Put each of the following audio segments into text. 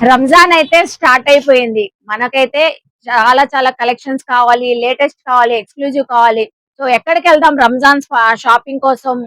రంజాన్ అయితే స్టార్ట్ అయిపోయింది. మనకైతే చాలా చాలా కలెక్షన్స్ కావాలి, లేటెస్ట్ కావాలి, ఎక్స్‌క్లూజివ్ కావాలి. సో ఎక్కడికెళ్దాం రంజాన్ షాపింగ్ కోసం?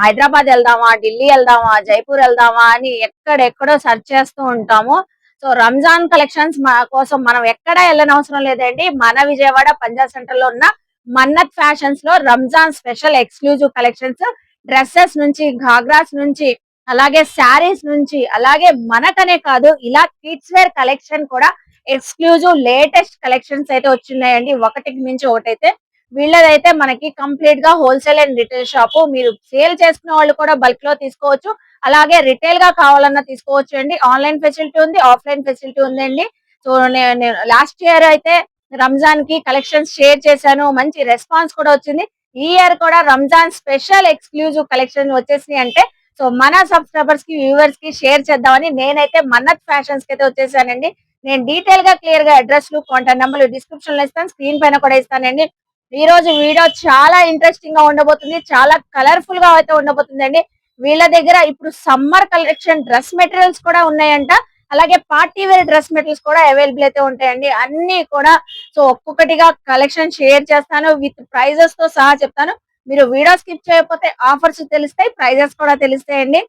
హైదరాబాద్ ఎళ్దామా? ఢిల్లీ ఎళ్దామా? జైపూర్ ఎళ్దామా? అని ఎక్కడెక్కడో సెర్చ్ చేస్తూ ఉంటాము. సో రంజాన్ కలెక్షన్స్ కోసం మనం ఎక్కడ ఎళ్ళనవసరం లేదండి. మన విజయవాడ పంజాబ్ సెంటర్‌లో ఉన్న మన్నత్ ఫ్యాషన్స్ లో Ramzan special exclusive collections, dresses నుంచి, ఘాగ్రాస్ నుంచి, అలాగే శారీస్ నుంచి, అలాగే మనకనే కాదు ఇలా కిడ్స్ వేర్ కలెక్షన్ కూడా ఎక్స్క్లూజివ్ లేటెస్ట్ కలెక్షన్స్ అయితే వచ్చినాయండి. ఒకటికి మించి ఒకటైతే. వీళ్ళదైతే మనకి కంప్లీట్ గా హోల్సేల్ అండ్ రిటైల్ షాప్. మీరు సేల్ చేసుకునే వాళ్ళు కూడా బల్క్ లో తీసుకోవచ్చు. అలాగే రిటైల్ గా కావాలన్నా తీసుకోవచ్చు అండి. ఆన్లైన్ ఫెసిలిటీ ఉంది, ఆఫ్లైన్ ఫెసిలిటీ ఉందండి. సో నేను లాస్ట్ ఇయర్ అయితే రంజాన్ కి కలెక్షన్స్ షేర్ చేశాను. మంచి రెస్పాన్స్ కూడా వచ్చింది. ఈ ఇయర్ కూడా రంజాన్ స్పెషల్ ఎక్స్క్లూజివ్ కలెక్షన్ వచ్చేసినాయి అంటే సో మన సబ్స్క్రైబర్స్ కి వ్యూవర్స్ కి షేర్ చేద్దామని నేనైతే మన్నత్ ఫ్యాషన్స్ కి అయితే వచ్చేసానండి. నేను డీటెయిల్ గా క్లియర్ గా అడ్రస్ లు కాంటాక్ట్ నెంబర్లు డిస్క్రిప్షన్ లో ఇస్తాను, స్క్రీన్ పైన కూడా ఇస్తానండి. ఈ రోజు వీడియో చాలా ఇంట్రెస్టింగ్ గా ఉండబోతుంది, చాలా కలర్ఫుల్ గా అయితే ఉండబోతుందండి. వీళ్ళ దగ్గర ఇప్పుడు సమ్మర్ కలెక్షన్ డ్రెస్ మెటీరియల్స్ కూడా ఉన్నాయంట. అలాగే పార్టీ వేర్ డ్రెస్ మెటీరియల్స్ కూడా అవైలబుల్ అయితే ఉంటాయండి. అన్ని కూడా సో ఒక్కొక్కటిగా కలెక్షన్ షేర్ చేస్తాను, విత్ ప్రైజెస్ తో సహా చెప్తాను. మీరు వీడియో స్కిప్ చేయకపోతే ఆఫర్స్ తెలుస్తాయి, ప్రైజెస్ కూడా తెలుస్తాయండి.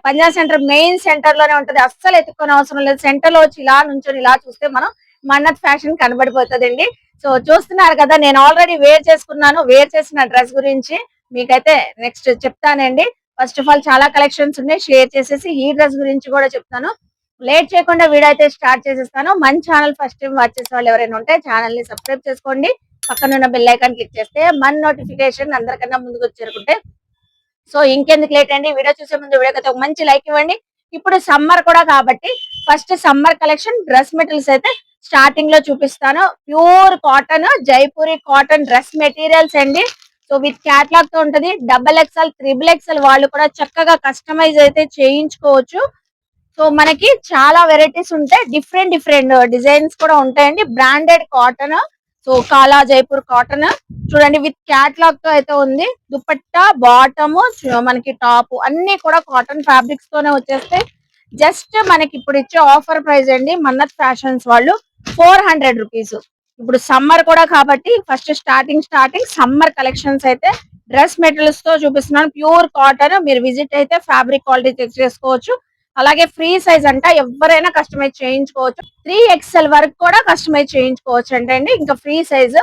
పంజాబ్ సెంటర్ మెయిన్ సెంటర్ లోనే ఉంటది, అస్సలు ఎత్తుక్కొని అవసరం లేదు. సెంటర్ లో వచ్చి ఇలా నుంచొని ఇలా చూస్తే మనం మన్నత్ ఫ్యాషన్ కనబడిపోతుందండి. సో చూస్తున్నారు కదా, నేను ఆల్రెడీ వేర్ చేసుకున్నాను. వేర్ చేసిన డ్రెస్ గురించి మీకైతే నెక్స్ట్ చెప్తానండి. ఫస్ట్ ఆఫ్ ఆల్ చాలా కలెక్షన్స్ ఉన్నాయి, షేర్ చేసేసి ఈ డ్రెస్ గురించి కూడా చెప్తాను. లేట్ చేయకుండా వీడియో అయితే స్టార్ట్ చేసేస్తాను. మన ఛానల్ ఫస్ట్ టైం వాచ్ చేసే వాళ్ళు ఎవరైనా ఉంటే ఛానల్ ని సబ్స్క్రైబ్ చేసుకోండి. పక్కనున్న బెల్ ఐకాన్ క్లిక్ చేస్తే మన నోటిఫికేషన్ అందరికన్నా ముందుకు చేరుకుంటే. సో ఇంకెందుకు లేట్ అండి, వీడియో చూసే ముందు వీడియోకి ఒక మంచి లైక్ ఇవ్వండి. ఇప్పుడు సమ్మర్ కూడా కాబట్టి first summer collection dress materials అయితే స్టార్టింగ్ లో చూపిస్తాను. Pure cotton, Jaipuri cotton dress materials అండి. సో విత్ క్యాట్లాగ్ తో ఉంటది. డబల్ ఎక్స్ఎల్, త్రిబుల్ ఎక్స్ఎల్ వాళ్ళు కూడా చక్కగా కస్టమైజ్ అయితే చేయించుకోవచ్చు. సో మనకి చాలా వెరైటీస్ ఉంటాయి, డిఫరెంట్ డిఫరెంట్ డిజైన్స్ కూడా ఉంటాయండి. బ్రాండెడ్ కాటన్, సో కాలా జైపూర్ కాటన్ చూడండి, విత్ క్యాట్లాగ్ తో అయితే ఉంది. దుపట్టా, బాటమ్, మనకి టాప్ అన్ని కూడా కాటన్ ఫ్యాబ్రిక్స్ తోనే వచ్చేస్తాయి. జస్ట్ మనకి ఇప్పుడు ఇచ్చే ఆఫర్ ప్రైస్ అండి మన్నత్ ఫ్యాషన్స్ వాళ్ళు 400 రూపీస్. ఇప్పుడు సమ్మర్ కూడా కాబట్టి ఫస్ట్ స్టార్టింగ్ సమ్మర్ కలెక్షన్స్ అయితే డ్రెస్ మెటీరియల్స్ తో చూపిస్తున్నాను. ప్యూర్ కాటన్, మీరు విజిట్ అయితే ఫ్యాబ్రిక్ క్వాలిటీ చెక్ చేసుకోవచ్చు. అలాగే ఫ్రీ సైజ్ అంట, ఎవరైనా కస్టమైజ్ చేయించుకోవచ్చు. 3XL వరకు కూడా కస్టమైజ్ చేయించుకోవచ్చు అండి. ఇంకా ఫ్రీ సైజ్.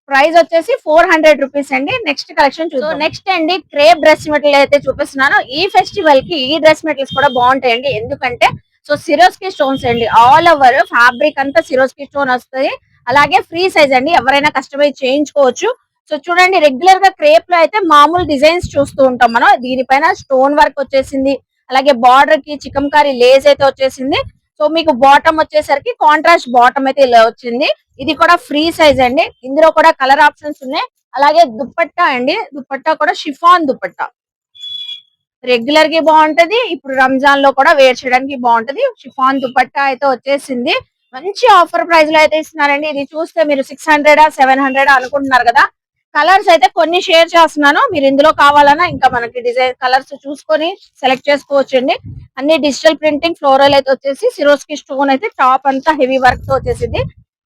ప్రైస్ వచ్చేసి 400 రూపీస్ అండి. నెక్స్ట్ కలెక్షన్ చూద్దాం. నెక్స్ట్ అండి క్రేప్ డ్రెస్ మెటీరియల్ అయితే చూపిస్తున్నాను. ఈ ఫెస్టివల్ కి ఈ డ్రెస్ మెటీరియల్స్ కూడా బాగుంటాయండి. ఎందుకంటే సో సిరోస్కి స్టోన్స్ అండి, ఆల్ ఓవర్ ఫ్యాబ్రిక్ అంతా సిరోస్కి స్టోన్ వస్తుంది. అలాగే ఫ్రీ సైజ్ అండి, ఎవరైనా కస్టమైజ్ చేయించుకోవచ్చు. సో చూడండి, రెగ్యులర్ గా క్రేప్ లో అయితే మామూలు డిజైన్స్ చూస్తూ ఉంటాం మనం. దీనిపైన స్టోన్ వర్క్ వచ్చేసింది. అలాగే బార్డర్ కి చికంకారీ లేస్ అయితే వచ్చేసింది. సో మీకు బాటమ్ వచ్చేసరికి కాంట్రాస్ట్ బాటమ్ అయితే ఇలా వచ్చింది. ఇది కూడా ఫ్రీ సైజ్ అండి. ఇందులో కూడా కలర్ ఆప్షన్స్ ఉన్నాయి. అలాగే దుపట్టా అండి, దుపట్టా కూడా షిఫాన్ దుపట్టా, రెగ్యులర్ కి బాగుంటది, ఇప్పుడు రంజాన్ లో కూడా వేర్ చేయడానికి బాగుంటది. షిఫాన్ దుపట్టా అయితే వచ్చేసింది. మంచి ఆఫర్ ప్రైస్ లో అయితే ఇస్తున్నారండి. ఇది చూస్తే మీరు 600 700 అనుకుంటున్నారు కదా. కలర్స్ అయితే కొన్ని షేర్ చేస్తున్నాను, మీరు ఇందులో కావాలన్నా ఇంకా మనకి డిజైన్ కలర్స్ చూసుకొని సెలెక్ట్ చేసుకోవచ్చు అండి. అన్ని డిజిటల్ ప్రింటింగ్, ఫ్లోరల్ అయితే వచ్చేసి సిరోస్కి స్టోన్ అయితే టాప్ అంతా హెవీ వర్క్ తో వచ్చేసింది.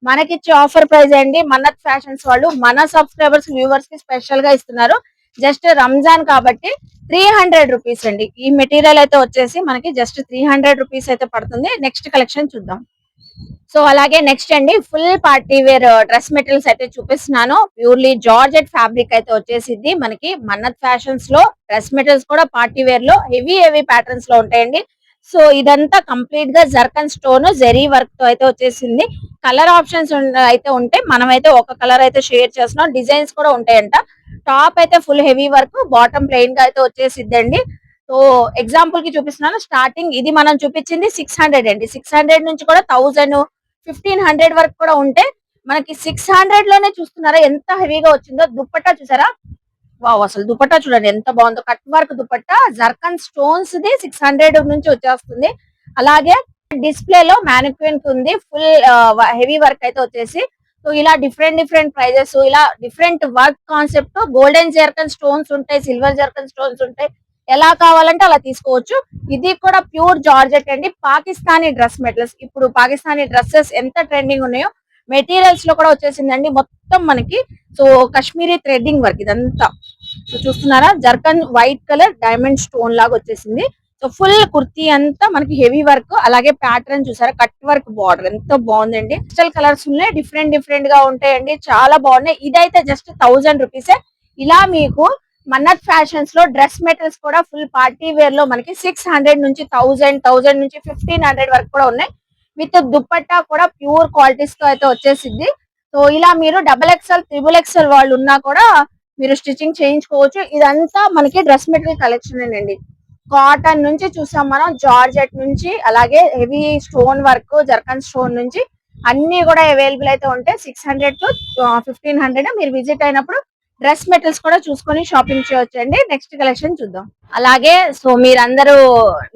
మనకిచ్చే ఆఫర్ ప్రైస్ అండి మన్నత్ ఫ్యాషన్స్ వాళ్ళు మన సబ్స్క్రైబర్స్ వ్యూవర్స్ కి స్పెషల్ గా ఇస్తున్నారు. జస్ట్ రంజాన్ కాబట్టి 300 రూపీస్ అండి. ఈ మెటీరియల్ అయితే వచ్చేసి మనకి జస్ట్ 300 రూపీస్ అయితే పడుతుంది. నెక్స్ట్ కలెక్షన్ చూద్దాం. సో అలాగే నెక్స్ట్ అండి full party wear dress materials అయితే చూపిస్తున్నాను. ప్యూర్లీ జార్జెట్ ఫ్యాబ్రిక్ అయితే వచ్చేసింది మనకి మన్నత్ ఫ్యాషన్స్ లో. డ్రెస్ మెటీరియల్స్ కూడా పార్టీ వేర్ లో హెవీ ప్యాటర్న్స్ లో ఉంటాయండి. సో ఇదంతా కంప్లీట్ గా జర్కన్ స్టోన్ జెరీ వర్క్ తో అయితే వచ్చేసింది. కలర్ ఆప్షన్స్ అయితే ఉంటాయి, మనమైతే ఒక కలర్ అయితే షేర్ చేస్తున్నాం. డిజైన్స్ కూడా ఉంటాయంట. టాప్ అయితే full heavy work, bottom plain గా అయితే వచ్చేసిద్దండి. సో ఎగ్జాంపుల్ కి చూపిస్తున్నాను. స్టార్టింగ్ ఇది మనం చూపించింది 600 అండి. 600 నుంచి కూడా 1000, 1500 వరకు కూడా ఉంటే మనకి 600 లోనే చూస్తున్నారా ఎంత హెవీగా వచ్చిందో. దుపట్టా చూసారా, వావ్, అసలు దుపట్టా చూడండి ఎంత బాగుందో. Cut work dupatta, zircon stones the 600 నుంచి వచ్చేస్తుంది. అలాగే డిస్ప్లే లో మ్యానిక్విన్ ఉంది, ఫుల్ హెవీ వర్క్ అయితే వచ్చేసి. సో ఇలా డిఫరెంట్ ప్రైజెస్, ఇలా different work concept. Golden zircon stones ఉంటాయి, సిల్వర్ జర్కన్ స్టోన్స్ ఉంటాయి. ఎలా కావాలంటే అలా తీసుకోవచ్చు. ఇది కూడా ప్యూర్ జార్జెట్ అండి, పాకిస్తానీ డ్రెస్ మెటీరియల్స్. ఇప్పుడు పాకిస్తానీ డ్రెస్సెస్ ఎంత ట్రెండింగ్ ఉన్నాయో మెటీరియల్స్ లో కూడా వచ్చేసిందండి. మొత్తం మనకి సో కాశ్మీరీ థ్రెడ్డింగ్ వర్క్ ఇదంతా. సో చూస్తున్నారా, zircon white colour diamond stone లాగా వచ్చేసింది. సో ఫుల్ కుర్తీ అంతా మనకి హెవీ వర్క్, అలాగే ప్యాటర్న్ చూసారా, కట్ వర్క్ బార్డర్ ఎంత బాగుందండి. డిజిటల్ కలర్స్ ఉన్నాయి, డిఫరెంట్ డిఫరెంట్ గా ఉంటాయండి, చాలా బాగున్నాయి. ఇదైతే జస్ట్ 1000 రూపీసే. ఇలా మీకు మన్నత్ ఫ్యాషన్స్ లో డ్రెస్ మెటీరియల్స్ కూడా ఫుల్ పార్టీ వేర్ లో మనకి 600 నుంచి 1000 నుంచి 1500 వరకు కూడా ఉన్నాయి. విత్ దుప్పట్టా కూడా ప్యూర్ క్వాలిటీస్ తో అయితే వచ్చేసింది. సో ఇలా మీరు XXL, XXL వాళ్ళు ఉన్నా కూడా మీరు స్టిచ్చింగ్ చేయించుకోవచ్చు. ఇదంతా మనకి డ్రెస్ మెటీరియల్ కలెక్షన్ అండి. కాటన్ నుంచి చూసాం మనం, జార్జెట్ నుంచి, అలాగే heavy stone work, zircon stone నుంచి అన్ని కూడా అవైలబుల్ అయితే ఉంటాయి. 600 టు 1500 మీరు విజిట్ అయినప్పుడు డ్రెస్ మెటీరియల్స్ కూడా చూసుకొని షాపింగ్ చేయొచ్చు అండి. నెక్స్ట్ కలెక్షన్ చూద్దాం. అలాగే సో మీరందరూ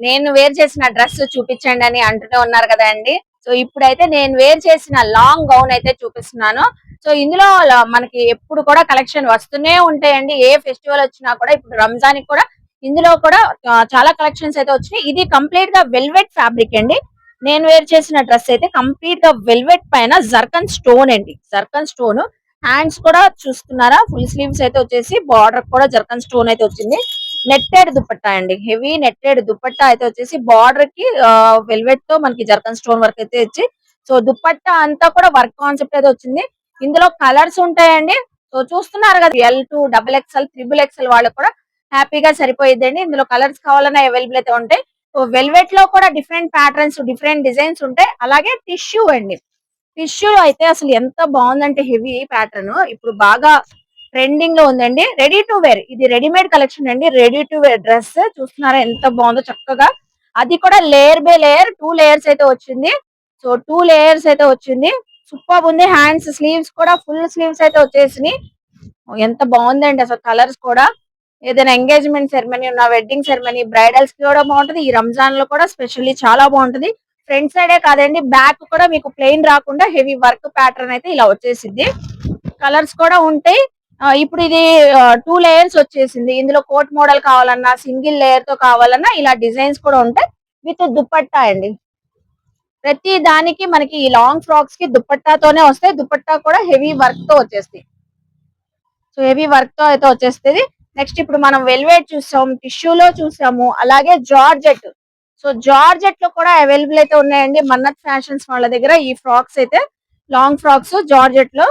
నేను వేర్ చేసిన డ్రెస్ చూపించండి అని అంటూనే ఉన్నారు కదా అండి. సో ఇప్పుడైతే నేను వేర్ చేసిన లాంగ్ గౌన్ అయితే చూపిస్తున్నాను. సో ఇందులో మనకి ఎప్పుడు కూడా కలెక్షన్ వస్తూనే ఉంటాయండి. ఏ ఫెస్టివల్ వచ్చినా కూడా, ఇప్పుడు రంజాన్ కి కూడా ఇందులో కూడా చాలా కలెక్షన్స్ అయితే వచ్చినాయి. ఇది కంప్లీట్ గా వెల్వెట్ ఫ్యాబ్రిక్ అండి. నేను వేర్ చేసిన డ్రెస్ అయితే కంప్లీట్ గా వెల్వెట్ పైన జర్కన్ స్టోన్ అండి, జర్కన్ స్టోన్. హ్యాండ్స్ కూడా చూస్తున్నారా, ఫుల్ స్లీవ్స్ అయితే వచ్చేసి బార్డర్ కూడా జర్కన్ స్టోన్ అయితే వచ్చింది. నెట్టెడ్ దుపట్టా అండి, హెవీ నెట్టెడ్ దుపట్టా అయితే వచ్చేసి బార్డర్ కి వెల్వెట్ తో మనకి జర్కన్ స్టోన్ వర్క్ అయితే వచ్చి, సో దుపట్టా అంతా కూడా వర్క్ కాన్సెప్ట్ అయితే వచ్చింది. ఇందులో కలర్స్ ఉంటాయండి. సో చూస్తున్నారు కదా, L2, XXL, XXL వాళ్ళకి కూడా హ్యాపీగా సరిపోయిందండి. ఇందులో కలర్స్ కావాలన్నా అవైలబుల్ అయితే ఉంటాయి. సో వెల్వెట్ లో కూడా డిఫరెంట్ ప్యాటర్న్స్, డిఫరెంట్ డిజైన్స్ ఉంటాయి. అలాగే టిష్యూ అండి, టిష్యూ అయితే అసలు ఎంత బాగుందంటే హెవీ ప్యాటర్న్ ఇప్పుడు బాగా ట్రెండింగ్ లో ఉందండి. రెడీ టు వేర్, ఇది రెడీమేడ్ కలెక్షన్ అండి. రెడీ టు వేర్ డ్రెస్ చూస్తున్నారా ఎంత బాగుందో చక్కగా. అది కూడా లేయర్ బై లేయర్ 2 లేయర్స్ అయితే వచ్చింది. సో 2 లేయర్స్ అయితే వచ్చింది, సూపర్ ఉంది. హ్యాండ్స్ స్లీవ్స్ కూడా ఫుల్ స్లీవ్స్ అయితే వచ్చేసినాయి. ఎంత బాగుందండి అసలు కలర్స్ కూడా. ఏదైనా ఎంగేజ్మెంట్ సెరమనీ ఉన్న, వెడ్డింగ్ సెరమనీ, బ్రైడల్స్ కి కూడా బాగుంటది. ఈ రంజాన్ లో కూడా స్పెషల్లీ చాలా బాగుంటది. ఫ్రంట్ సైడే కాదండి, బ్యాక్ కూడా మీకు ప్లెయిన్ రాకుండా హెవీ వర్క్ ప్యాటర్న్ అయితే ఇలా వచ్చేసింది. కలర్స్ కూడా ఉంటాయి. ఇప్పుడు ఇది 2 లేయర్స్ వచ్చేసింది. ఇందులో కోట్ మోడల్ కావాలన్నా, సింగిల్ లేయర్ తో కావాలన్నా ఇలా డిజైన్స్ కూడా ఉంటాయి. విత్ దుపట్టా అండి. ప్రతి దానికి మనకి ఈ లాంగ్ ఫ్రాక్స్ కి దుపట్టాతోనే వస్తాయి. దుపట్టా కూడా హెవీ వర్క్ తో వచ్చేస్తాయి. సో హెవీ వర్క్ తో అయితే వచ్చేస్తుంది. నెక్స్ట్ ఇప్పుడు మనం వెల్వెట్ చూసాం, టిష్యూలో చూసాము, అలాగే జార్జెట్. సో జార్జెట్ లో కూడా అవైలబుల్ అయితే ఉన్నాయండి మన్నత్ ఫ్యాషన్స్ వాళ్ళ దగ్గర. ఈ ఫ్రాక్స్ అయితే లాంగ్ ఫ్రాక్స్ జార్జెట్ లో.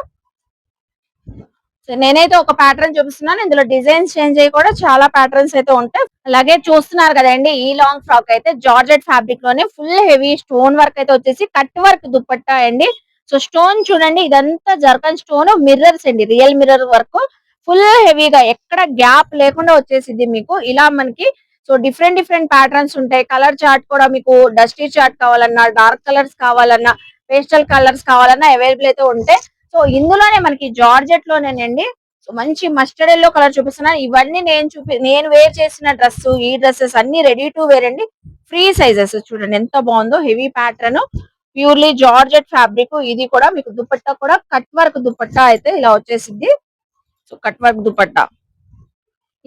సో నేనైతే ఒక ప్యాటర్న్ చూపిస్తున్నాను, ఇందులో డిజైన్స్ చేంజ్ అయ్యి కూడా చాలా ప్యాటర్న్స్ అయితే ఉంటాయి. అలాగే చూస్తున్నారు కదండి, ఈ లాంగ్ ఫ్రాక్ అయితే జార్జెట్ ఫ్యాబ్రిక్ లోనే ఫుల్ హెవీ స్టోన్ వర్క్ అయితే వచ్చేసి కట్ వర్క్ దుపట్టా అండి. సో స్టోన్ చూడండి, ఇదంతా జర్కన్ స్టోన్, మిర్రర్స్ అండి, రియల్ మిర్రర్ వర్క్. ఫుల్ హెవీగా ఎక్కడ గ్యాప్ లేకుండా వచ్చేసింది మీకు. ఇలా మనకి సో డిఫరెంట్ డిఫరెంట్ ప్యాటర్న్స్ ఉంటాయి. కలర్ చార్ట్ కూడా మీకు డస్టీ చార్ట్ కావాలన్నా, డార్క్ కలర్స్ కావాలన్నా, పేస్టల్ కలర్స్ కావాలన్నా అవైలబుల్ అయితే ఉంటాయి. సో ఇందులోనే మనకి జార్జెట్ లోనేనండి. సో మంచి మస్టర్డ్ ఎల్లో కలర్ చూపిస్తున్నాను. ఇవన్నీ నేను వేర్ చేసిన డ్రెస్, ఈ డ్రెస్సెస్ అన్ని రెడీ టు వేర్ అండి. ఫ్రీ సైజెస్ చూడండి ఎంత బాగుందో, heavy pattern, purely georgette fabric. ఇది కూడా మీకు దుపట్టా కూడా కట్ వర్క్ దుపట్టా అయితే ఇలా వచ్చేసింది. So cut work dupatta.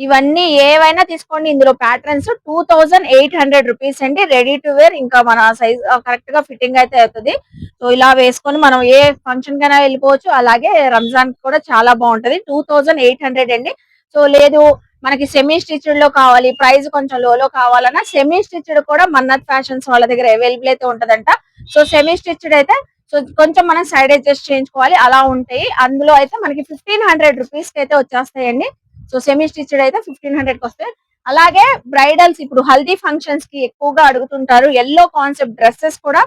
ఇవన్నీ ఏవైనా తీసుకోండి, ఇందులో ప్యాటర్న్స్ 2800 రూపీస్ అండి. రెడీ టు వేర్, ఇంకా మన సైజ్ కరెక్ట్ గా ఫిట్టింగ్ అయితే అవుతుంది. సో ఇలా వేసుకొని మనం ఏ ఫంక్షన్ కైనా వెళ్ళిపోవచ్చు. అలాగే రంజాన్ కూడా చాలా బాగుంటది. 2800 అండి. సో లేదు మనకి సెమీ స్టిచ్డ్ లో కావాలి, ప్రైస్ కొంచెం లోలో కావాలన్నా సెమీ స్టిచ్డ్ కూడా మన్నత్ ఫ్యాషన్స్ వాళ్ళ దగ్గర అవైలబుల్ అయితే ఉంటదంట. సో సెమీ స్టిచ్డ్ అయితే సో కొంచెం మనం సైడ్ అడ్జస్ట్ చేయించుకోవాలి, అలా ఉంటాయి. అందులో అయితే మనకి 1500 రూపీస్ కి అయితే వచ్చేస్తాయండి. సో సెమీ స్టిచ్డ్ అయితే 1500 కి వస్తాయి. అలాగే బ్రైడల్స్ ఇప్పుడు హల్దీ ఫంక్షన్స్ కి ఎక్కువగా అడుగుతుంటారు ఎల్లో కాన్సెప్ట్ డ్రెస్సెస్ కూడా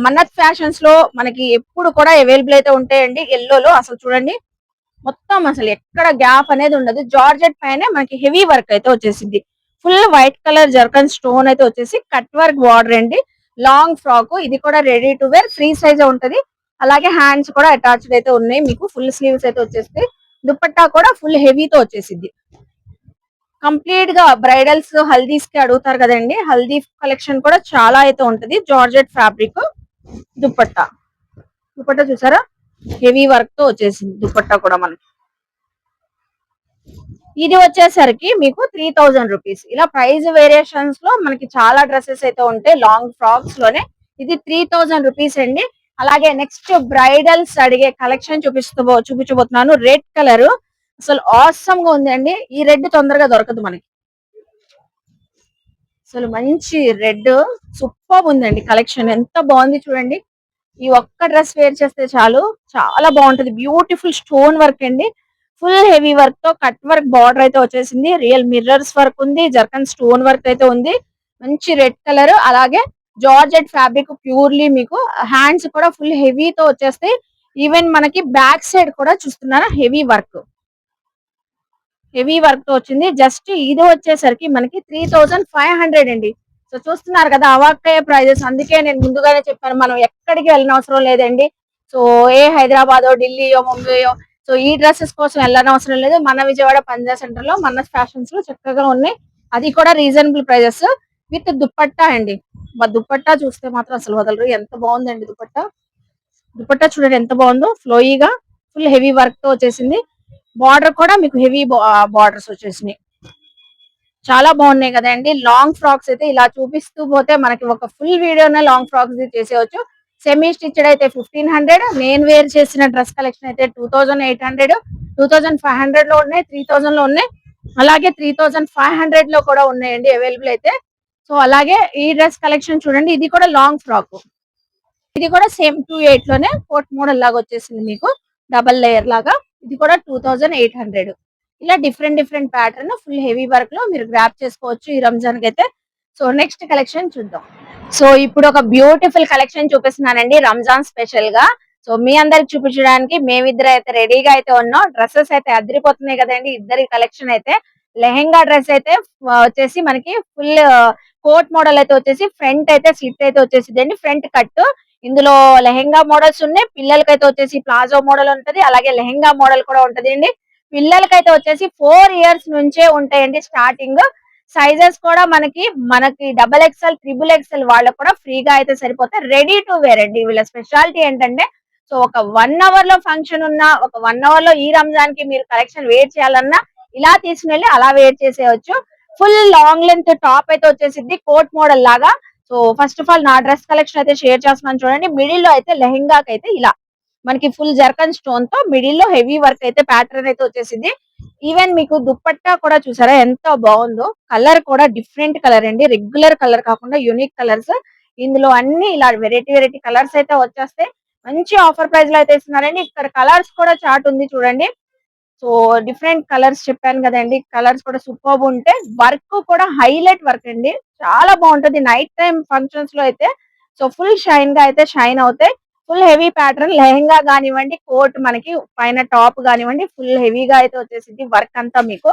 మన్నత్ ఫ్యాషన్స్ లో మనకి ఎప్పుడు కూడా అవైలబుల్ అయితే ఉంటాయండి. ఎల్లోలో అసలు చూడండి మొత్తం అసలు ఎక్కడ గ్యాప్ అనేది ఉండదు. జార్జెట్ పైన మనకి హెవీ వర్క్ అయితే వచ్చేసింది. Full white colour zircon stone అయితే వచ్చేసి కట్ వర్క్ బార్డర్ అండి. లాంగ్ ఫ్రాక్, ఇది కూడా ready to wear, free size ఉంటది. అలాగే హ్యాండ్స్ కూడా అటాచ్డ్ అయితే ఉన్నాయి మీకు. ఫుల్ స్లీవ్స్ అయితే వచ్చేస్తాయి. దుపట్టా కూడా ఫుల్ హెవీతో వచ్చేసింది. కంప్లీట్ గా బ్రైడల్స్, హల్దీస్ కి అడుగుతారు కదండి, హల్దీ కలెక్షన్ కూడా చాలా అయితే ఉంటది. Georgette fabric dupatta. దుపట్టా చూసారా, హెవీ వర్క్ తో వచ్చేసింది దుపట్టా కూడా మనకి. ఇది వచ్చేసరికి మీకు 3000 రూపీస్. ఇలా ప్రైస్ వేరియేషన్స్ లో మనకి చాలా డ్రెస్సెస్ అయితే ఉంటాయి లాంగ్ ఫ్రాక్స్ లోనే. ఇది 3000 రూపీస్ అండి. అలాగే నెక్స్ట్ బ్రైడల్స్ అడిగే కలెక్షన్ చూపించబోతున్నాను. రెడ్ కలర్ అసలు ఆసమ్ గా ఉంది అండి. ఈ రెడ్ తొందరగా దొరకదు మనకి. అసలు మంచి రెడ్ సూపర్ ఉందండి. కలెక్షన్ ఎంత బాగుంది చూడండి. ఈ ఒక్క డ్రెస్ వేర్ చేస్తే చాలు, చాలా బాగుంటది. బ్యూటిఫుల్ స్టోన్ వర్క్ అండి. ఫుల్ హెవీ వర్క్ తో కట్ వర్క్ బార్డర్ అయితే వచ్చేసింది. రియల్ మిర్రర్స్ వర్క్ ఉంది. జర్కన్ స్టోన్ వర్క్ అయితే ఉంది. మంచి రెడ్ కలర్. అలాగే జార్జెట్ ఫ్యాబ్రిక్ ప్యూర్లీ మీకు హ్యాండ్స్ కూడా ఫుల్ హెవీతో వచ్చేస్తాయి. ఈవెన్ మనకి బ్యాక్ సైడ్ కూడా చూస్తున్నారా హెవీ వర్క్. హెవీ వర్క్ తో వచ్చింది. జస్ట్ ఇది వచ్చేసరికి మనకి 3500 అండి. సో చూస్తున్నారు కదా అవాక్కయ్యే ప్రైజెస్. అందుకే నేను ముందుగానే చెప్పాను మనం ఎక్కడికి వెళ్ళిన అవసరం లేదండి. సో ఏ హైదరాబాద్ ఢిల్లీయో ముంబైయో సో ఈ డ్రెస్సెస్ కోసం వెళ్ళని అవసరం లేదు. మన విజయవాడ పంజా సెంటర్ లో మన ఫ్యాషన్స్ లో చక్కగా ఉన్నాయి. అది కూడా రీజనబుల్ ప్రైజెస్ విత్ దుప్పట్టా అండి. మా దుప్పట్టా చూస్తే మాత్రం అసలు వదలరు. ఎంత బాగుందండి దుప్పట్టా. దుపట్టా చూడండి ఎంత బాగుందో. ఫ్లోయిగా ఫుల్ హెవీ వర్క్ తో వచ్చేసింది. బార్డర్ కూడా మీకు హెవీ బార్డర్స్ వచ్చేసినాయి. చాలా బాగున్నాయి కదండి. లాంగ్ ఫ్రాక్స్ అయితే ఇలా చూపిస్తూ పోతే మనకి ఒక ఫుల్ వీడియోనే లాంగ్ ఫ్రాక్స్ చేసేవచ్చు. సెమీ స్టిచ్డ్ అయితే 1500. నేను వేర్ చేసిన డ్రెస్ కలెక్షన్ అయితే 2800, 2500 లో ఉన్నాయి, 3000 లో ఉన్నాయి, అలాగే 3500 లో కూడా ఉన్నాయండి అవైలబుల్ అయితే. సో అలాగే ఈ డ్రెస్ కలెక్షన్ చూడండి. ఇది కూడా లాంగ్ ఫ్రాక్. ఇది కూడా సేమ్ 28 లోనే కోట్ మోడల్ లాగా వచ్చేసింది మీకు డబల్ లేయర్ లాగా. ఇది కూడా 2800. ఇలా different different pattern full heavy work లో మీరు గ్రాప్ చేసుకోవచ్చు ఈ రంజాన్ కి అయితే. సో నెక్స్ట్ కలెక్షన్ చూద్దాం. సో ఇప్పుడు ఒక బ్యూటిఫుల్ కలెక్షన్ చూపిస్తున్నానండి రంజాన్ స్పెషల్ గా. సో మీ అందరికి చూపించడానికి మేమిద్దరు అయితే రెడీగా అయితే ఉన్నాం. డ్రెస్సెస్ అయితే అదిరిపోతున్నాయి కదండి. ఇద్దరి కలెక్షన్ అయితే లెహెంగా డ్రెస్ అయితే వచ్చేసి మనకి ఫుల్ కోట్ మోడల్ అయితే వచ్చేసి ఫ్రంట్ అయితే స్లిట్ అయితే వచ్చేసింది అండి. Front cut. ఇందులో లెహెంగా మోడల్స్ ఉన్నాయి. పిల్లలకైతే వచ్చేసి ప్లాజో మోడల్ ఉంటది. అలాగే లెహెంగా మోడల్ కూడా ఉంటది అండి. పిల్లలకైతే వచ్చేసి 4 ఇయర్స్ నుంచే ఉంటాయండి స్టార్టింగ్. సైజెస్ కూడా మనకి డబల్ ఎక్స్ఎల్, ట్రిపుల్ ఎక్స్ఎల్ వాళ్ళకు కూడా ఫ్రీగా అయితే సరిపోతాయి. రెడీ టు వేర్ అండి. వీళ్ళ స్పెషాలిటీ ఏంటంటే సో ఒక 1 అవర్ లో ఫంక్షన్ ఉన్నా, ఒక 1 అవర్ లో ఈ రంజాన్ కి మీరు కలెక్షన్ వేర్ చేయాలన్నా ఇలా తీసుకుని అలా వేర్ చేసేయచ్చు. ఫుల్ లాంగ్ లెంత్ టాప్ అయితే వచ్చేసింది కోట్ మోడల్ లాగా. సో ఫస్ట్ ఆఫ్ ఆల్ నా డ్రెస్ కలెక్షన్ అయితే షేర్ చేస్తున్నాను చూడండి. మిడిల్ లో అయితే లెహెంగాకి అయితే ఇలా మనకి ఫుల్ జర్కన్ స్టోన్ తో మిడిల్ లో హెవీ వర్క్ అయితే ప్యాటర్న్ అయితే వచ్చేసింది. ఈవెన్ మీకు దుప్పట్టా కూడా చూసారా ఎంత బాగుందో. కలర్ కూడా డిఫరెంట్ కలర్ అండి. రెగ్యులర్ కలర్ కాకుండా యూనిక్ కలర్స్. ఇందులో అన్ని ఇలా వెరైటీ వెరైటీ కలర్స్ అయితే వచ్చేస్తాయి. మంచి ఆఫర్ ప్రైస్ లో అయితే ఇస్తున్నారండి. ఇక్కడ కలర్స్ కూడా చార్ట్ ఉంది చూడండి. సో డిఫరెంట్ కలర్స్ చెప్పాను కదండి. కలర్స్ కూడా సూపర్ ఉంటే వర్క్ కూడా హైలైట్ వర్క్ అండి. చాలా బాగుంటది నైట్ టైం ఫంక్షన్స్ లో అయితే. సో ఫుల్ షైన్ గా అయితే షైన్ అవుతాయి. ఫుల్ హెవీ ప్యాటర్న్ లెహెంగా కానివ్వండి, కోట్ మనకి పైన టాప్ కానివ్వండి ఫుల్ హెవీగా అయితే వచ్చేసింది వర్క్ అంతా మీకు.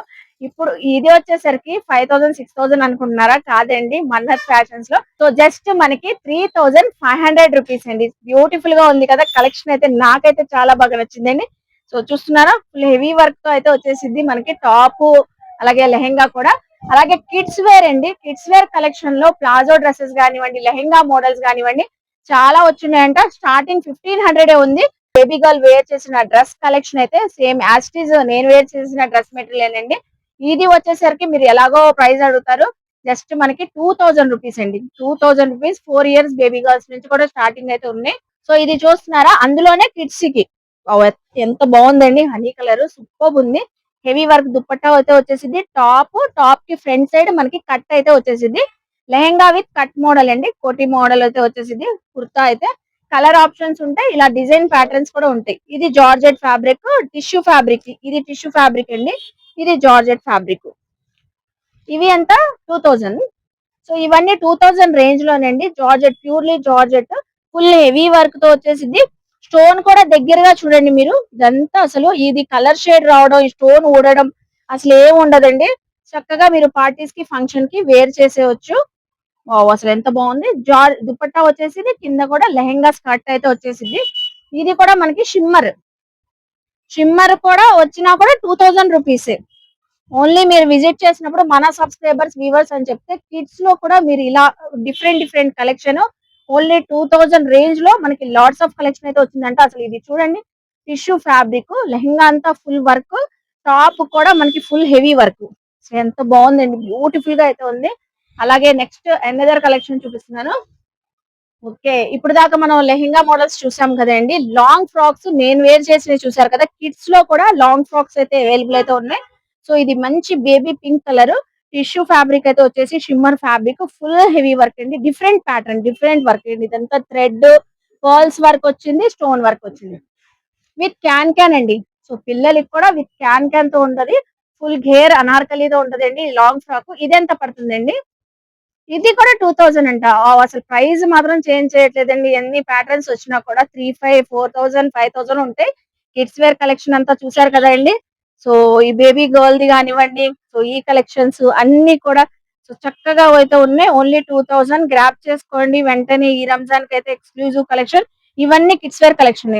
ఇప్పుడు ఇది వచ్చేసరికి 5000, 6000 అనుకుంటున్నారా? కాదండి, మన్నత్ ఫ్యాషన్స్ లో సో జస్ట్ మనకి 3500 రూపీస్ అండి. బ్యూటిఫుల్ గా ఉంది కదా కలెక్షన్ అయితే. నాకైతే చాలా బాగా నచ్చిందండి. సో చూస్తున్నారా ఫుల్ హెవీ వర్క్ తో అయితే వచ్చేసింది మనకి టాప్ అలాగే లెహెంగా కూడా. అలాగే కిడ్స్ వేర్ అండి. కిడ్స్ వేర్ కలెక్షన్ లో ప్లాజో డ్రెస్సెస్ కానివ్వండి, లెహెంగా మోడల్స్ కానివ్వండి చాలా వచ్చినాయంట. స్టార్టింగ్ 1500 ఉంది. బేబీ గర్ల్ వేర్ చేసిన డ్రెస్ కలెక్షన్ అయితే సేమ్ యాస్టీజ్ నేను వేర్ చేసిన డ్రెస్ మెటీరియల్ అండి. ఇది వచ్చేసరికి మీరు ఎలాగో ప్రైస్ అడుగుతారు. జస్ట్ మనకి 2000 రూపీస్ అండి. 2000 రూపీస్ 4 ఇయర్స్ బేబీ గర్ల్స్ నుంచి కూడా స్టార్టింగ్ అయితే ఉన్నాయి. సో ఇది చూస్తున్నారా అందులోనే కిడ్స్ కి ఎంత బాగుందండి. హనీ కలర్ సూపర్ ఉంది. హెవీ వర్క్ దుప్పట్టా అయితే వచ్చేసింది. టాప్ కి ఫ్రంట్ సైడ్ మనకి కట్ అయితే వచ్చేసింది. లెహెంగా విత్ కట్ మోడల్ అండి. కోటి మోడల్ అయితే వచ్చేసింది. కుర్తా అయితే కలర్ ఆప్షన్స్ ఉంటాయి. ఇలా డిజైన్ ప్యాటర్న్స్ కూడా ఉంటాయి. ఇది జార్జెట్ ఫ్యాబ్రిక్, టిష్యూ ఫ్యాబ్రిక్. ఇది టిష్యూ ఫ్యాబ్రిక్ అండి. ఇది జార్జెట్ ఫ్యాబ్రిక్. ఇవి ఎంత 2000. సో ఇవన్నీ 2000 రేంజ్ లోనండి. Georgette purely georgette full heavy work తో వచ్చేసింది. స్టోన్ కూడా దగ్గరగా చూడండి మీరు. ఇదంతా అసలు ఇది కలర్ షేడ్ రావడం, ఈ స్టోన్ ఊడడం అసలు ఏం ఉండదండి. చక్కగా మీరు పార్టీస్ కి ఫంక్షన్ కి వేర్ చేసేయచ్చు. అసలు ఎంత బాగుంది. దుపట్టా వచ్చేసింది. కింద కూడా లెహెంగా స్కర్ట్ అయితే వచ్చేసింది. ఇది కూడా మనకి షిమ్మర్. షిమ్మర్ కూడా వచ్చినా కూడా 2000 రూపీస్. ఓన్లీ మీరు విజిట్ చేసినప్పుడు మన సబ్స్క్రైబర్స్ వ్యూవర్స్ అని చెప్తే కిడ్స్ లో కూడా మీరు ఇలా different different collection only 2000 range లో మనకి లాట్స్ ఆఫ్ కలెక్షన్ అయితే వచ్చిందంటే. అసలు ఇది చూడండి టిష్యూ ఫ్యాబ్రిక్ లెహంగా అంతా ఫుల్ వర్క్ టాప్ కూడా మనకి ఫుల్ హెవీ వర్క్. సో ఎంత బాగుందండి, బ్యూటిఫుల్ గా అయితే ఉంది. అలాగే నెక్స్ట్ అనదర్ కలెక్షన్ చూపిస్తున్నాను. ఓకే, ఇప్పుడు దాకా మనం లెహెంగా మోడల్స్ చూసాం కదండి. లాంగ్ ఫ్రాక్స్ నేను వేర్ చేసినవి చూసారు కదా. కిడ్స్ లో కూడా లాంగ్ ఫ్రాక్స్ అయితే అవైలబుల్ అయితే ఉన్నాయి. సో ఇది మంచి baby pink colour tissue fabric అయితే వచ్చేసి shimmer fabric, full heavy work అండి. డిఫరెంట్ ప్యాటర్న్, డిఫరెంట్ వర్క్ అండి. ఇదంతా థ్రెడ్ పర్ల్స్ వర్క్ వచ్చింది, స్టోన్ వర్క్ వచ్చింది విత్ క్యాన్ క్యాన్ అండి. సో పిల్లలకి కూడా విత్ క్యాన్ క్యాన్ తో ఉంటది. ఫుల్ గేర్ అనార్కలితో ఉంటదండి లాంగ్ ఫ్రాక్. ఇది ఎంత పడుతుందండి? ఇది కూడా 2000 అంట. అసలు ప్రైస్ మాత్రం చేంజ్ చేయట్లేదండి. ఎన్ని ప్యాటర్న్స్ వచ్చినా కూడా 3500, 4000, 5000 ఉంటాయి. కిడ్స్ వేర్ కలెక్షన్ అంతా చూసారు కదండి. సో ఈ బేబీ గర్ల్ ది కానివ్వండి, సో ఈ కలెక్షన్స్ అన్ని కూడా సో చక్కగా అయితే ఉన్నాయి. ఓన్లీ 2000 గ్రాప్ చేసుకోండి వెంటనే. ఈ రంజాన్ కి అయితే ఎక్స్క్లూజివ్ కలెక్షన్. ఇవన్నీ kids wear collection.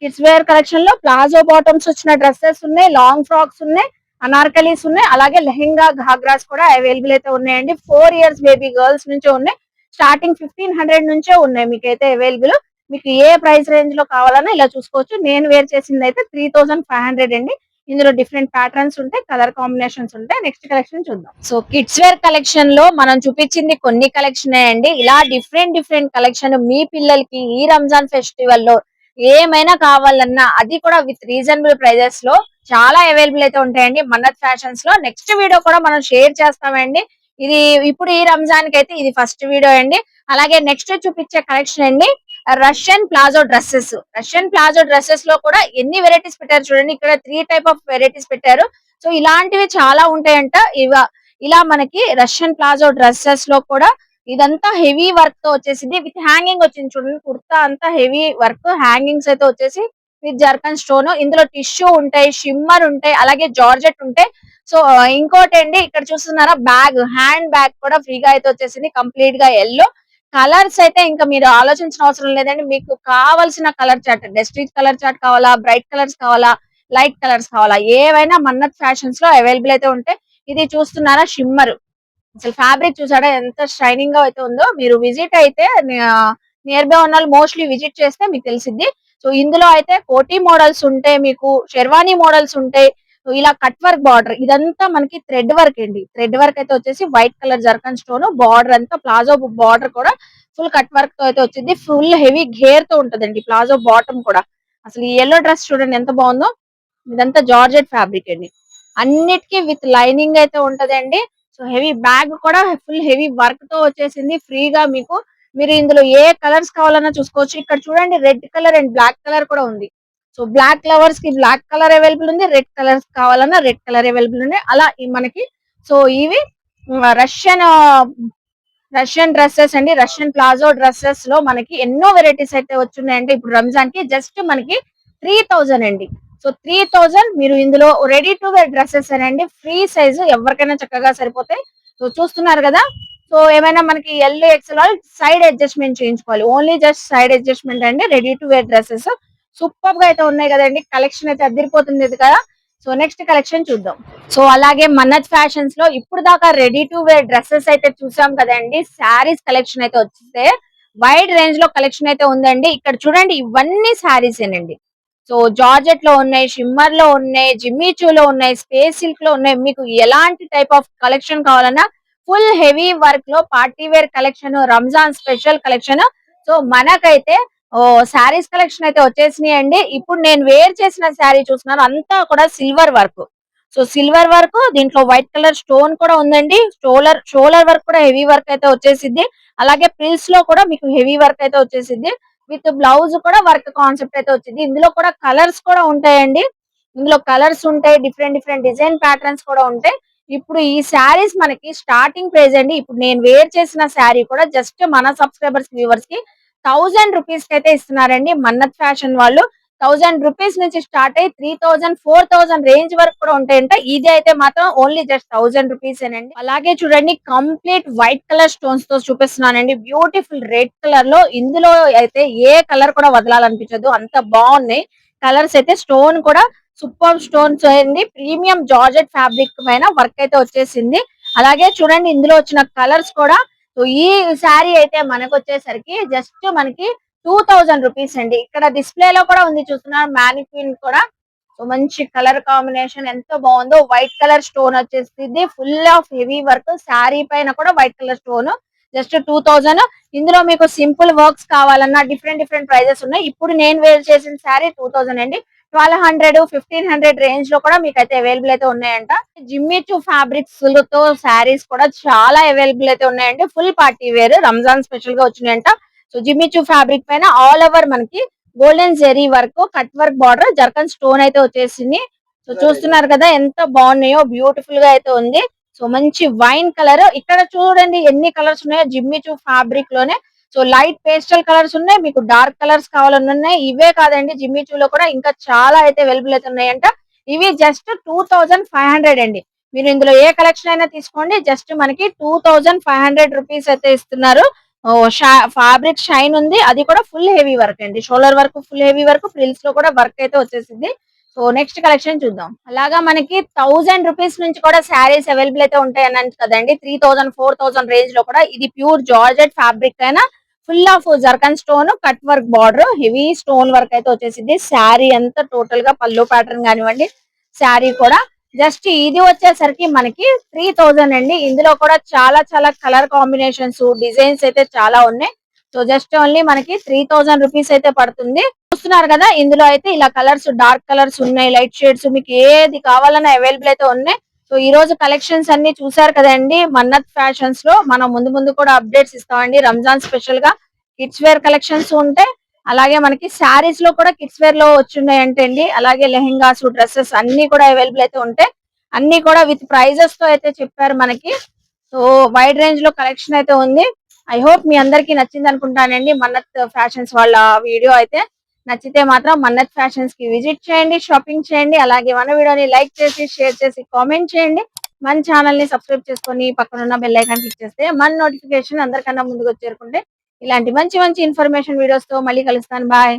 Kids wear collection లో ప్లాజో బాటమ్స్ వచ్చిన డ్రెస్సెస్ ఉన్నాయి, లాంగ్ ఫ్రాక్స్ ఉన్నాయి, అనార్కలీస్ ఉన్నాయి, అలాగే లెహెంగా ఘాగ్రాస్ కూడా అవైలబుల్ అయితే ఉన్నాయండి. 4 ఇయర్స్ బేబీ గర్ల్స్ నుంచే ఉన్నాయి. స్టార్టింగ్ 1500 నుంచే ఉన్నాయి మీకైతే అవైలబుల్. మీకు ఏ ప్రైస్ రేంజ్ లో కావాలన్నా ఇలా చూసుకోవచ్చు. నేను వేర్ చేసింది అయితే 3500 అండి. ఇందులో డిఫరెంట్ ప్యాటర్న్స్ ఉంటాయి, కలర్ కాంబినేషన్స్ ఉంటాయి. నెక్స్ట్ కలెక్షన్ చూద్దాం. సో కిడ్స్ వేర్ కలెక్షన్ లో మనం చూపించింది కొన్ని కలెక్షన్ అండి. ఇలా డిఫరెంట్ డిఫరెంట్ కలెక్షన్ మీ పిల్లలకి ఈ రంజాన్ ఫెస్టివల్ లో ఏమైనా కావాలన్నా అది కూడా విత్ రీజనబుల్ ప్రైజెస్ లో చాలా అవైలబుల్ అయితే ఉంటాయండి మన్నత్ ఫ్యాషన్స్ లో. నెక్స్ట్ వీడియో కూడా మనం షేర్ చేస్తామండి. ఇది ఇప్పుడు ఈ రంజాన్ కి అయితే ఇది ఫస్ట్ వీడియో అండి. అలాగే నెక్స్ట్ చూపించే కలెక్షన్ అండి Russian palazzo dresses. Russian palazzo dresses లో కూడా ఎన్ని వెరైటీస్ పెట్టారు చూడండి. ఇక్కడ 3 టైప్ ఆఫ్ వెరైటీస్ పెట్టారు. సో ఇలాంటివి చాలా ఉంటాయంట. ఇలా మనకి రష్యన్ ప్లాజో డ్రెస్సెస్ లో కూడా ఇదంతా హెవీ వర్క్ తో వచ్చేసింది. విత్ హ్యాంగింగ్ వచ్చింది చూడండి. కుర్తా అంతా హెవీ వర్క్, హ్యాంగింగ్స్ అయితే వచ్చేసి విత్ జర్కన్ స్టోన్. ఇందులో టిష్యూ ఉంటాయి, షిమ్మర్ ఉంటాయి, అలాగే జార్జెట్ ఉంటాయి. సో ఇంకోటి అండి, ఇక్కడ చూస్తున్నారా బ్యాగ్, హ్యాండ్ బ్యాగ్ కూడా ఫ్రీగా అయితే వచ్చేసింది. కంప్లీట్ గా ఎల్లో కలర్స్ అయితే ఇంకా మీరు ఆలోచించిన అవసరం లేదండి. మీకు కావాల్సిన కలర్ చార్ట్, డస్టిక్ కలర్ చార్ట్ కావాలా, బ్రైట్ కలర్స్ కావాలా, లైట్ కలర్స్ కావాలా, ఏవైనా మన్నత్ ఫ్యాషన్స్ లో అవైలబుల్ అయితే ఉంటాయి. ఇది చూస్తున్నారా షిమ్మర్. అసలు ఫ్యాబ్రిక్ చూసాడా ఎంత షైనింగ్ గా అయితే ఉందో. మీరు విజిట్ అయితే నియర్ బై ఉన్న మోస్ట్లీ విజిట్ చేస్తే మీకు తెలిసిద్ది. సో ఇందులో అయితే కోటీ మోడల్స్ ఉంటాయి, మీకు షెర్వానీ మోడల్స్ ఉంటాయి. సో ఇలా కట్ వర్క్ బార్డర్, ఇదంతా మనకి థ్రెడ్ వర్క్ అండి. థ్రెడ్ వర్క్ అయితే వచ్చేసి white colour zircon stone border అంతా. ప్లాజో బార్డర్ కూడా ఫుల్ కట్ వర్క్ తో అయితే వచ్చింది. ఫుల్ హెవీ గేర్ తో ఉంటదండి ప్లాజో బాటమ్ కూడా. అసలు ఈ ఎల్లో డ్రెస్ చూడండి ఎంత బాగుందో. ఇదంతా జార్జెట్ ఫ్యాబ్రిక్ అండి. అన్నిటికీ విత్ లైనింగ్ అయితే ఉంటదండి. సో హెవీ బ్యాగ్ కూడా ఫుల్ హెవీ వర్క్ తో వచ్చేసింది ఫ్రీగా మీకు. మీరు ఇందులో ఏ కలర్స్ కావాలన్నా చూసుకోవచ్చు. ఇక్కడ చూడండి red colour and black colour కూడా ఉంది. సో బ్లాక్ లవర్స్ కి బ్లాక్ కలర్ అవైలబుల్ ఉంది, రెడ్ కలర్స్ కావాలన్నా రెడ్ కలర్ అవైలబుల్ ఉంది. అలా మనకి సో ఇవి రష్యన్ రష్యన్ డ్రెస్సెస్ అండి. రష్యన్ ప్లాజో డ్రెస్సెస్ లో మనకి ఎన్నో వెరైటీస్ అయితే వచ్చున్నాయండి. ఇప్పుడు రంజాన్ కి జస్ట్ మనకి 3000 అండి. సో 3000 మీరు ఇందులో రెడీ టు వేర్ డ్రెస్సెస్ అండి. ఫ్రీ సైజు ఎవరికైనా చక్కగా సరిపోతాయి. సో చూస్తున్నారు కదా. సో ఏమైనా మనకి ఎల్ ఎక్స్ఎల్ సైడ్ అడ్జస్ట్మెంట్ చేయించుకోవాలి. ఓన్లీ జస్ట్ సైడ్ అడ్జస్ట్మెంట్ అండి. Ready to wear dresses super గా అయితే ఉన్నాయి కదండి. కలెక్షన్ అయితే అదిరిపోతుంది ఇది కదా. సో నెక్స్ట్ కలెక్షన్ చూద్దాం. సో అలాగే మన్నత్ ఫ్యాషన్స్ లో ఇప్పుడు దాకా రెడీ టు వేర్ డ్రెస్సెస్ అయితే చూసాం కదండి. శారీస్ కలెక్షన్ అయితే వస్తే వైడ్ రేంజ్ లో కలెక్షన్ అయితే ఉందండి. ఇక్కడ చూడండి ఇవన్నీ శారీస్ ఏనండి. సో జార్జెట్ లో ఉన్నాయి, షిమ్మర్ లో ఉన్నాయి, జిమ్మిచూ లో ఉన్నాయి, స్పేస్ సిల్క్ లో ఉన్నాయి. మీకు ఎలాంటి టైప్ ఆఫ్ కలెక్షన్ కావాలన్నా ఫుల్ హెవీ వర్క్ లో party wear collection, Ramzan special collection. So మనకైతే శారీస్ కలెక్షన్ అయితే వచ్చేసినాయి అండి. ఇప్పుడు నేను వేర్ చేసిన శారీ చూస్తున్నాను అంతా కూడా silver work. So silver work, దీంట్లో వైట్ కలర్ స్టోన్ కూడా ఉందండి. షోలర్ వర్క్ కూడా హెవీ వర్క్ అయితే వచ్చేసిద్ది. అలాగే ప్రిల్స్ లో కూడా మీకు హెవీ వర్క్ అయితే వచ్చేసిద్ది. విత్ బ్లౌజ్ కూడా వర్క్ కాన్సెప్ట్ అయితే వచ్చింది. ఇందులో కూడా కలర్స్ కూడా ఉంటాయండి. ఇందులో కలర్స్ ఉంటాయి, డిఫరెంట్ డిఫరెంట్ డిజైన్ ప్యాటర్న్స్ కూడా ఉంటాయి. ఇప్పుడు ఈ శారీస్ మనకి స్టార్టింగ్ ప్రైస్ అండి. ఇప్పుడు నేను వేర్ చేసిన శారీ కూడా జస్ట్ మన సబ్స్క్రైబర్స్ వ్యూవర్స్ కి 1000 రూపీస్ కి అయితే ఇస్తున్నారండి మన్నత్ ఫ్యాషన్ వాళ్ళు. 1000 రూపీస్ నుంచి స్టార్ట్ అయ్యి 3000, 4000 రేంజ్ వరకు కూడా ఉంటాయంట. ఇది అయితే మాత్రం ఓన్లీ జస్ట్ 1000 రూపీస్ ఏనండి. అలాగే చూడండి కంప్లీట్ వైట్ కలర్ స్టోన్స్ తో చూపిస్తున్నానండి. బ్యూటిఫుల్ రెడ్ కలర్ లో. ఇందులో అయితే ఏ కలర్ కూడా వదలాలనిపించదు, అంత బాగున్నాయి కలర్స్ అయితే. స్టోన్ కూడా సూపర్ స్టోన్స్ అండి. ప్రీమియం జార్జెట్ ఫ్యాబ్రిక్ పైన వర్క్ అయితే వచ్చేసింది. అలాగే చూడండి ఇందులో వచ్చిన కలర్స్ కూడా. సో ఈ శారీ అయితే మనకు వచ్చేసరికి జస్ట్ మనకి 2000 రూపీస్ అండి. ఇక్కడ డిస్ప్లే లో కూడా ఉంది చూస్తున్నారు మ్యానిక్విన్ కూడా. సో మంచి కలర్ కాంబినేషన్ ఎంత బాగుందో. వైట్ కలర్ స్టోన్ వచ్చేసింది, full of heavy work. Sari పైన కూడా వైట్ కలర్ స్టోన్. జస్ట్ 2000. ఇందులో మీకు సింపుల్ వర్క్స్ కావాలన్నా డిఫరెంట్ డిఫరెంట్ ప్రైజెస్ ఉన్నాయి. ఇప్పుడు నేను వేర్ చేసిన శారీ 2000 అండి. 1200, 1500 రేంజ్ లో కూడా మీకు అయితే అవైలబుల్ అయితే ఉన్నాయంట. జిమ్మిచూ ఫ్యాబ్రిక్స్ తో శారీస్ కూడా చాలా అవైలబుల్ అయితే ఉన్నాయండి. Full party wear Ramzan special గా వచ్చినాయంట. సో జిమ్మిచూ ఫ్యాబ్రిక్ పైన ఆల్ ఓవర్ మనకి golden zari work, cut work border, zircon stone అయితే వచ్చేసింది. సో చూస్తున్నారు కదా ఎంత బాగున్నాయో, బ్యూటిఫుల్ గా అయితే ఉంది. సో మంచి వైన్ కలర్. ఇక్కడ చూడండి ఎన్ని కలర్స్ ఉన్నాయో జిమ్మిచూ ఫ్యాబ్రిక్ లోనే. సో లైట్ పేస్టల్ కలర్స్ ఉన్నాయి, మీకు డార్క్ కలర్స్ కావాలని ఉన్నాయి. ఇవే కాదండి, జిమ్మిచూలో కూడా ఇంకా చాలా అయితే అవైలబుల్ అయితే ఉన్నాయంట. ఇవి జస్ట్ 2500 అండి. మీరు ఇందులో ఏ కలెక్షన్ అయినా తీసుకోండి, జస్ట్ మనకి 2500 రూపీస్ అయితే ఇస్తున్నారు. ఫ్యాబ్రిక్ షైన్ ఉంది, అది కూడా ఫుల్ హెవీ వర్క్ అండి. Shoulder work full heavy work, frills లో కూడా వర్క్ అయితే వచ్చేసింది. సో నెక్స్ట్ కలెక్షన్ చూద్దాం. అలాగా మనకి 1000 రూపీస్ నుంచి కూడా శారీస్ అవైలబుల్ అయితే ఉంటాయి అన్నట్టు కదండి. 3000, 4000 రేంజ్ లో కూడా. ఇది ప్యూర్ జార్జెట్ ఫ్యాబ్రిక్ అయినా full of zircon stone, cut work border, heavy stone work అయితే వచ్చేసింది. శారీ అంతా టోటల్ గా పళ్ళు ప్యాటర్న్ కానివ్వండి, శారీ కూడా జస్ట్ ఇది వచ్చేసరికి మనకి 3000 అండి. ఇందులో కూడా చాలా చాలా కలర్ కాంబినేషన్స్, డిజైన్స్ అయితే చాలా ఉన్నాయి. సో జస్ట్ ఓన్లీ మనకి 3000 రూపీస్ అయితే పడుతుంది. చూస్తున్నారు కదా, ఇందులో అయితే ఇలా కలర్స్, డార్క్ కలర్స్ ఉన్నాయి, లైట్ షేడ్స్, మీకు ఏది కావాలన్నా అవైలబుల్ అయితే ఉన్నాయి. సో ఈ రోజు కలెక్షన్స్ అన్ని చూసారు కదండి. మన్నత్ ఫ్యాషన్స్ లో మనం ముందు ముందు కూడా అప్డేట్స్ ఇస్తామండి. రంజాన్ స్పెషల్ గా కిడ్స్ వేర్ కలెక్షన్స్ ఉంటాయి. అలాగే మనకి శారీస్ లో కూడా కిడ్స్ వేర్ లో వచ్చిన్నాయంటే అండి. అలాగే లెహెంగాస్, డ్రెస్సెస్ అన్ని కూడా అవైలబుల్ అయితే ఉంటాయి. అన్ని కూడా విత్ ప్రైజెస్ తో అయితే చెప్పారు మనకి. సో వైడ్ రేంజ్ లో కలెక్షన్ అయితే ఉంది. ఐ హోప్ మీ అందరికి నచ్చింది అనుకుంటానండి మన్నత్ ఫ్యాషన్స్ వాళ్ళ వీడియో అయితే. నచ్చితే మాత్రం మన్నత్ ఫ్యాషన్స్ కి విజిట్ చేయండి, షాపింగ్ చేయండి. అలాగే మన వీడియోని లైక్ చేసి, షేర్ చేసి, కామెంట్ చేయండి. మన ఛానల్ ని సబ్స్క్రైబ్ చేసుకొని పక్కన ఉన్న బెల్ ఐకాన్ క్లిక్ చేస్తే మన నోటిఫికేషన్ అందరికన్నా ముందుకు చేరుకుంటే ఇలాంటి మంచి మంచి ఇన్ఫర్మేషన్ వీడియోస్ తో మళ్ళీ కలుస్తాను. బాయ్.